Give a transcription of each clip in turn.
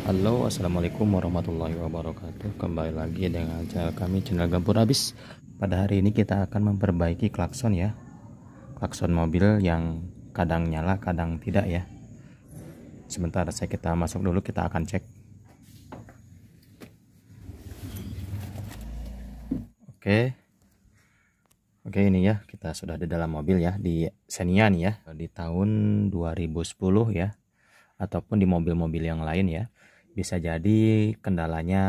Halo, assalamualaikum warahmatullahi wabarakatuh. Kembali lagi dengan channel kami, channel Gampur Habis. Pada hari ini kita akan memperbaiki klakson ya, klakson mobil yang kadang nyala kadang tidak ya. Sebentar, kita masuk dulu, kita akan cek. Oke, ini ya, kita sudah di dalam mobil ya, di Xenia nih ya, di tahun 2010 ya, ataupun di mobil-mobil yang lain ya. Bisa jadi kendalanya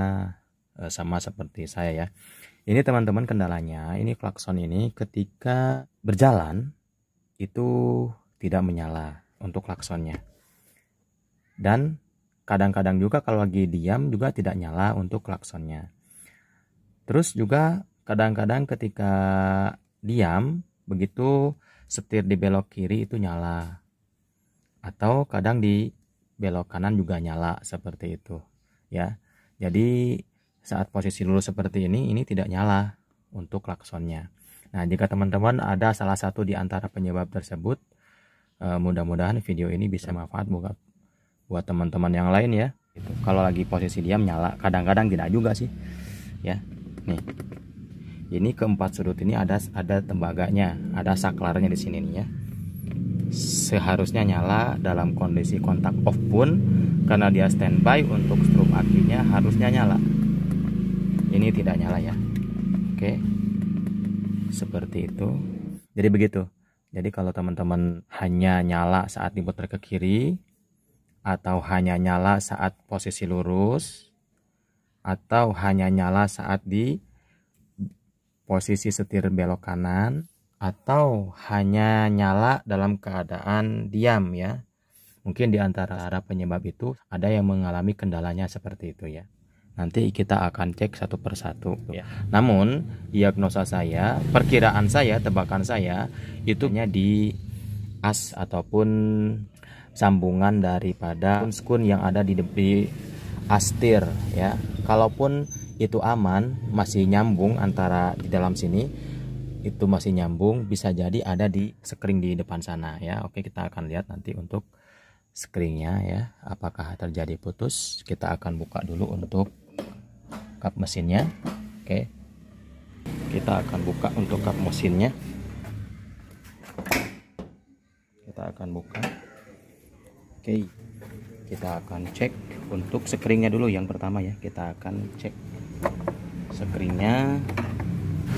sama seperti saya ya. Ini teman-teman, kendalanya ini klakson ini ketika berjalan itu tidak menyala untuk klaksonnya. Dan kadang-kadang juga kalau lagi diam juga tidak nyala untuk klaksonnya. Terus juga kadang-kadang ketika diam begitu setir di belok kiri itu nyala. Atau kadang di belok kanan juga nyala seperti itu ya. Jadi saat posisi lurus seperti ini tidak nyala untuk klaksonnya. Nah, jika teman-teman ada salah satu di antara penyebab tersebut, mudah-mudahan video ini bisa manfaat buat teman-teman yang lain ya. Kalau lagi posisi diam nyala, kadang-kadang tidak juga sih ya. Nih, ini keempat sudut ini ada tembaganya, ada saklarnya di sini nih ya. Seharusnya nyala dalam kondisi kontak off pun, karena dia standby untuk strum akinya harusnya nyala. Ini tidak nyala ya. Oke, seperti itu. Jadi begitu. Jadi kalau teman-teman hanya nyala saat diputar ke kiri, atau hanya nyala saat posisi lurus, atau hanya nyala saat di posisi setir belok kanan, atau hanya nyala dalam keadaan diam ya. Mungkin di antara penyebab itu ada yang mengalami kendalanya seperti itu ya. Nanti kita akan cek satu persatu ya. Namun diagnosa saya, perkiraan saya, tebakan saya itu di as ataupun sambungan daripada skun yang ada di astir ya. Kalaupun itu aman, masih nyambung antara di dalam sini, itu masih nyambung, bisa jadi ada di skring di depan sana ya. Oke, kita akan lihat nanti untuk skringnya ya, apakah terjadi putus. Kita akan buka dulu untuk kap mesinnya. Oke, kita akan buka untuk kap mesinnya. Kita akan buka. Oke, kita akan cek untuk skringnya dulu yang pertama ya. Kita akan cek skringnya,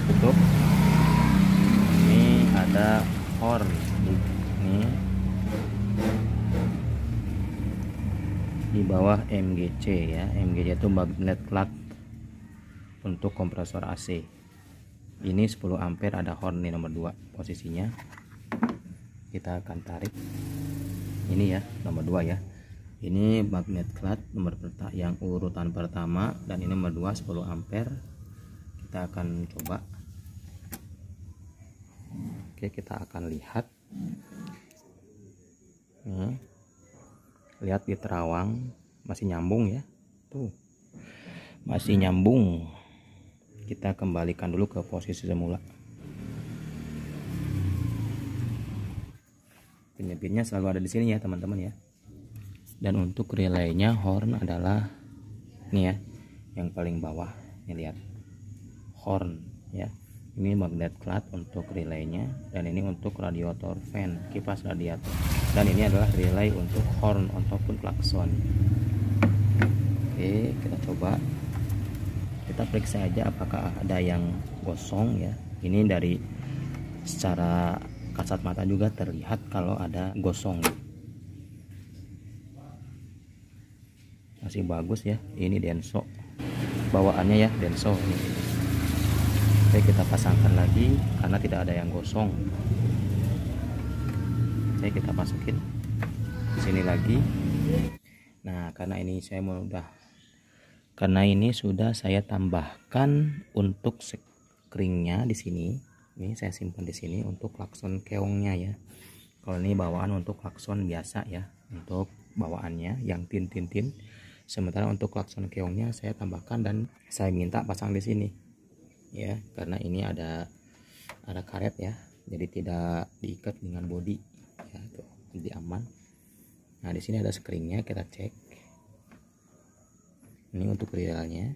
ditutup. Ini ada horn ini di bawah MGC ya. MGC itu magnet clutch untuk kompresor AC. Ini 10 ampere, ada horn nih nomor 2 posisinya. Kita akan tarik. Ini ya nomor 2 ya. Ini magnet clutch nomor yang urutan pertama, dan ini nomor 2 10 ampere. Kita akan coba. Oke, kita akan lihat. Lihat di terawang masih nyambung ya. Tuh. Masih nyambung. Kita kembalikan dulu ke posisi semula. Pin-pinnya selalu ada di sini ya, teman-teman ya. Dan untuk relaynya horn adalah ini ya, yang paling bawah. Ini lihat. Horn ya. Ini magnet clutch untuk relaynya, dan ini untuk radiator fan, kipas radiator. Dan ini adalah relay untuk horn ataupun klakson. Oke, kita coba. Kita periksa aja apakah ada yang gosong ya. Ini dari secara kasat mata juga terlihat kalau ada gosong. Masih bagus ya. Ini Denso. Bawaannya ya Denso ini. Oke, kita pasangkan lagi karena tidak ada yang gosong. Oke, kita masukin sini lagi. Nah, karena ini sudah saya tambahkan untuk skringnya di sini. Ini saya simpan di sini untuk klakson keongnya ya. Kalau ini bawaan untuk klakson biasa ya, untuk bawaannya yang tin. Sementara untuk klakson keongnya saya tambahkan dan saya minta pasang di sini ya, karena ini ada karet ya, jadi tidak diikat dengan bodi ya, tuh jadi aman. Nah, di sini ada skringnya, kita cek. Ini untuk relaynya.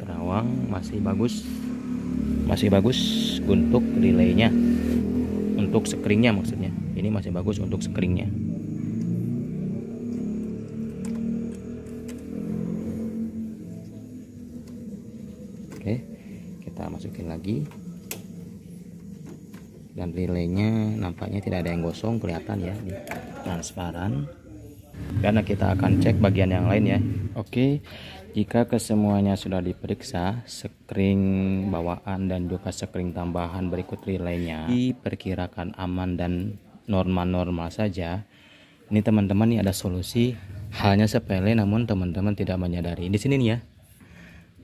Terawang masih bagus untuk relaynya, untuk screennya maksudnya. Ini masih bagus untuk screennya. Oke, kita masukin lagi. Dan relaynya nampaknya tidak ada yang gosong, kelihatan ya, ini transparan. Karena kita akan cek bagian yang lain ya. Oke, jika kesemuanya sudah diperiksa, screen bawaan dan juga screen tambahan berikut relaynya diperkirakan aman dan normal-normal saja. Ini teman-teman, ini ada solusi, halnya sepele namun teman-teman tidak menyadari. Di sini nih ya,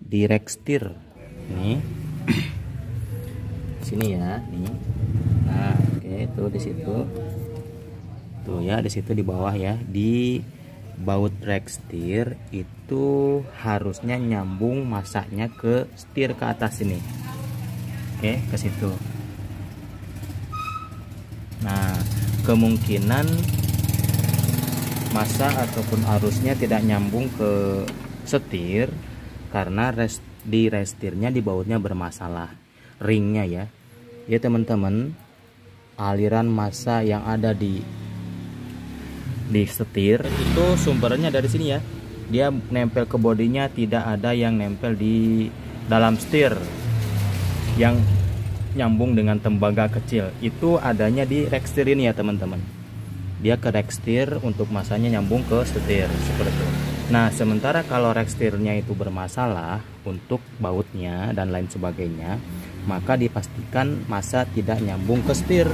di Rextir nih. Sini ya, nih. Nah, oke, itu di situ. Tuh ya, di situ di bawah ya, di baut Rextir itu harusnya nyambung masanya ke setir ke atas ini. Oke, ke situ. Nah, kemungkinan masa ataupun arusnya tidak nyambung ke setir karena di restirnya, di bautnya bermasalah, ringnya ya. Ya teman-teman, aliran massa yang ada di setir itu sumbernya dari sini ya. Dia nempel ke bodinya, tidak ada yang nempel di dalam setir yang nyambung dengan tembaga kecil. Itu adanya di Rextir ini ya teman-teman. Dia ke Rextir untuk masanya nyambung ke setir seperti itu. Nah, sementara kalau Rextirnya itu bermasalah untuk bautnya dan lain sebagainya, maka dipastikan massa tidak nyambung ke setir.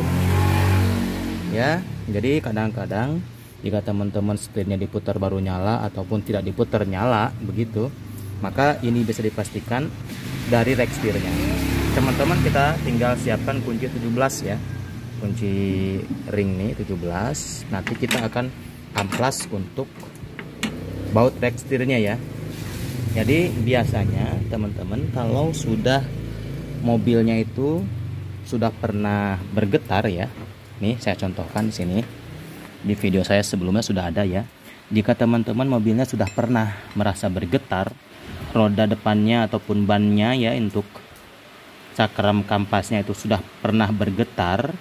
Ya, jadi kadang-kadang jika teman-teman setirnya diputar baru nyala ataupun tidak diputar nyala begitu, maka ini bisa dipastikan dari Rextirnya. Teman-teman, kita tinggal siapkan kunci 17 ya. Kunci ring nih 17. Nanti kita akan amplas untuk baut Rextirnya ya. Jadi biasanya teman-teman kalau sudah mobilnya itu sudah pernah bergetar ya. Nih saya contohkan di sini. Di video saya sebelumnya sudah ada ya. Jika teman-teman mobilnya sudah pernah merasa bergetar, roda depannya ataupun bannya ya, untuk cakram kampasnya itu sudah pernah bergetar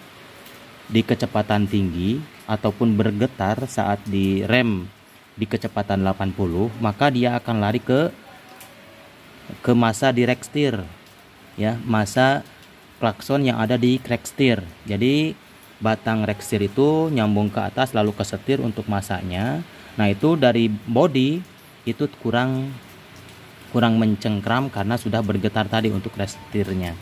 di kecepatan tinggi ataupun bergetar saat direm di kecepatan 80, maka dia akan lari ke massa di Rextir ya, massa klakson yang ada di Rextir. Jadi batang Rextir itu nyambung ke atas lalu ke setir untuk massanya. Nah, itu dari body itu kurang mencengkram karena sudah bergetar tadi untuk Rextirnya,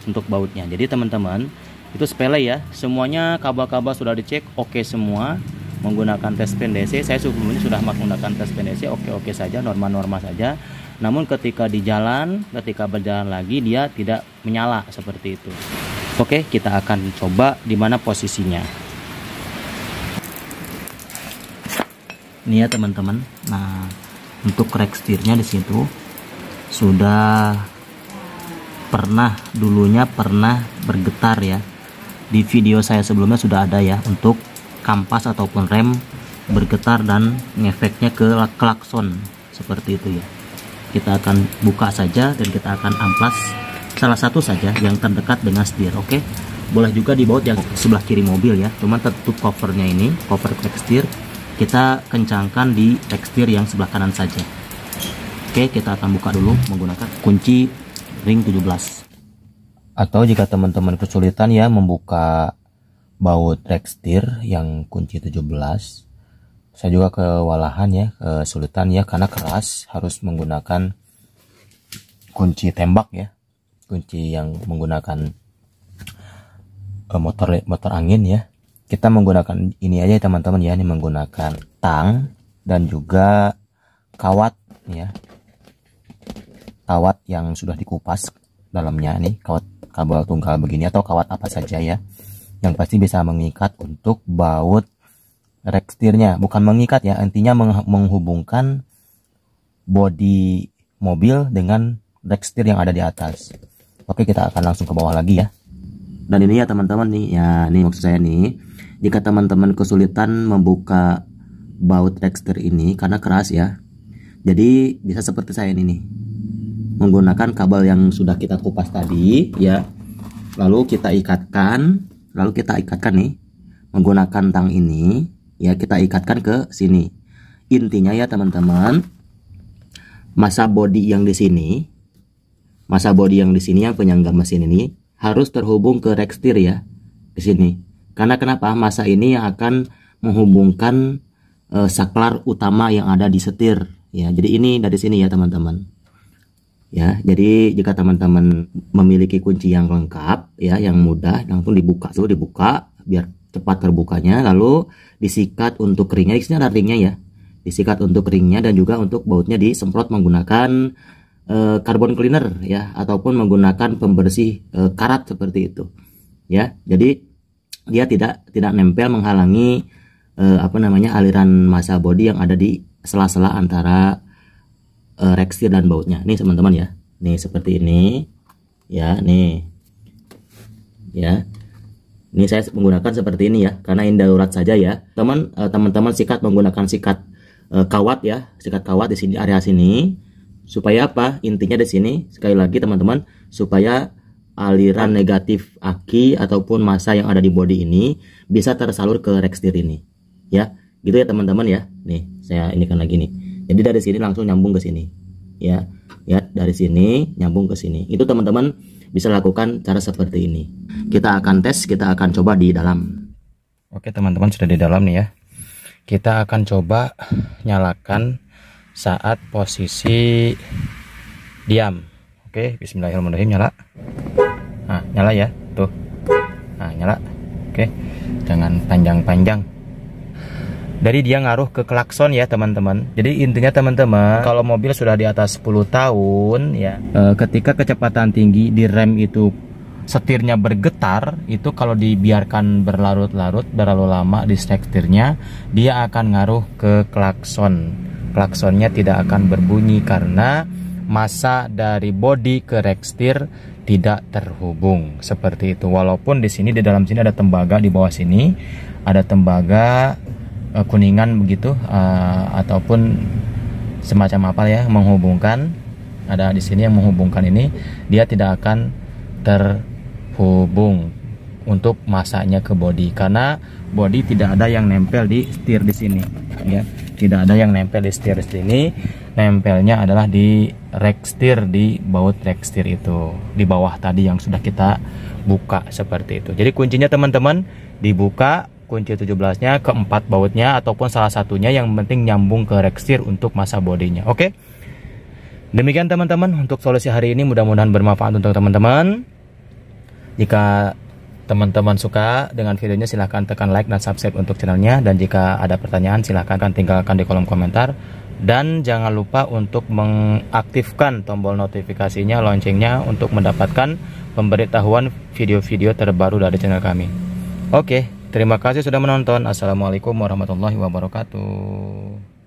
untuk bautnya. Jadi teman-teman, itu sepele ya, semuanya kabel-kabel sudah dicek oke semua menggunakan tes pen DC. Saya sebelumnya sudah menggunakan tes pen DC, oke saja, normal saja. Namun ketika berjalan lagi dia tidak menyala seperti itu. Oke, kita akan coba di mana posisinya. Ini ya teman-teman. Nah, untuk Rextirnya di situ sudah dulunya pernah bergetar ya. Di video saya sebelumnya sudah ada ya, untuk kampas ataupun rem bergetar dan ngefeknya ke klakson seperti itu ya. Kita akan buka saja dan kita akan amplas salah satu saja yang terdekat dengan setir. Oke, boleh juga di baut yang sebelah kiri mobil ya, cuman tertutup covernya ini, cover Rextir kita kencangkan di Rextir yang sebelah kanan saja. Oke, kita akan buka dulu menggunakan kunci ring 17. Atau jika teman-teman kesulitan ya membuka baut Rextir yang kunci 17, saya juga kewalahan ya, kesulitan ya, karena keras, harus menggunakan kunci tembak ya, kunci yang menggunakan motor angin ya. Kita menggunakan ini aja teman-teman ya, ini menggunakan tang dan juga kawat ya, kawat yang sudah dikupas dalamnya nih, kawat kabel tunggal begini atau kawat apa saja ya, yang pasti bisa mengikat untuk baut Rextirnya. Bukan mengikat ya, intinya menghubungkan bodi mobil dengan Rextir yang ada di atas. Oke, kita akan langsung ke bawah lagi ya. Dan ini ya teman-teman nih, ya nih maksud saya nih, jika teman-teman kesulitan membuka baut Rextir ini karena keras ya, jadi bisa seperti saya ini nih, menggunakan kabel yang sudah kita kupas tadi ya, lalu kita ikatkan nih menggunakan tang ini ya, kita ikatkan ke sini. Intinya ya teman-teman, masa bodi yang di sini yang penyangga mesin ini harus terhubung ke Rextir ya, di sini. Karena kenapa? Masa ini yang akan menghubungkan saklar utama yang ada di setir ya. Jadi ini dari sini ya teman-teman. Ya, jadi jika teman-teman memiliki kunci yang lengkap ya, yang mudah, langsung dibuka biar cepat terbukanya, lalu disikat untuk ringnya. Di sini ada ringnya ya. Disikat untuk ringnya dan juga untuk bautnya disemprot menggunakan carbon cleaner ya, ataupun menggunakan pembersih karat seperti itu ya. Jadi dia tidak nempel menghalangi aliran massa bodi yang ada di sela-sela antara Rextir dan bautnya. Nih teman-teman ya, nih seperti ini ya, nih ya. Ini saya menggunakan seperti ini ya, karena ini darurat saja ya. Teman-teman sikat menggunakan sikat kawat ya, sikat kawat di sini, area sini. Supaya apa? Intinya di sini sekali lagi teman-teman, supaya aliran negatif aki ataupun massa yang ada di bodi ini bisa tersalur ke Rextir ini. Ya, gitu ya teman-teman ya. Nih, saya ini kan lagi nih. Jadi dari sini langsung nyambung ke sini. Ya. Ya, dari sini nyambung ke sini. Itu teman-teman bisa lakukan cara seperti ini. Kita akan tes, kita akan coba di dalam. Oke, teman-teman sudah di dalam nih ya. Kita akan coba nyalakan saat posisi diam. Oke, bismillahirrahmanirrahim. Nyala. Nah, nyala ya, tuh. Nah, nyala. Oke, jangan panjang-panjang. Dari dia ngaruh ke klakson ya teman-teman. Jadi intinya teman-teman, kalau mobil sudah di atas 10 tahun ya, ketika kecepatan tinggi di rem itu setirnya bergetar, itu kalau dibiarkan berlarut-larut terlalu lama di setirnya, dia akan ngaruh ke klakson. Klaksonnya tidak akan berbunyi karena massa dari bodi ke Rextir tidak terhubung seperti itu. Walaupun di sini, di dalam sini ada tembaga, di bawah sini ada tembaga kuningan begitu, ataupun semacam apa ya, menghubungkan. Ada di sini yang menghubungkan ini, dia tidak akan terhubung untuk masanya ke bodi karena bodi tidak ada yang nempel di setir di sini ya. Tidak ada yang nempel di setir di sini, nempelnya adalah di Rextir, di baut Rextir itu di bawah tadi yang sudah kita buka seperti itu. Jadi kuncinya teman-teman dibuka, kunci 17-nya ke 4 bautnya ataupun salah satunya, yang penting nyambung ke Rextir untuk massa bodinya. Oke. Demikian teman-teman untuk solusi hari ini, mudah-mudahan bermanfaat untuk teman-teman. Jika teman-teman suka dengan videonya, silahkan tekan like dan subscribe untuk channelnya. Dan jika ada pertanyaan, silahkan tinggalkan di kolom komentar. Dan jangan lupa untuk mengaktifkan tombol notifikasinya, loncengnya, untuk mendapatkan pemberitahuan video-video terbaru dari channel kami. Oke, terima kasih sudah menonton. Assalamualaikum warahmatullahi wabarakatuh.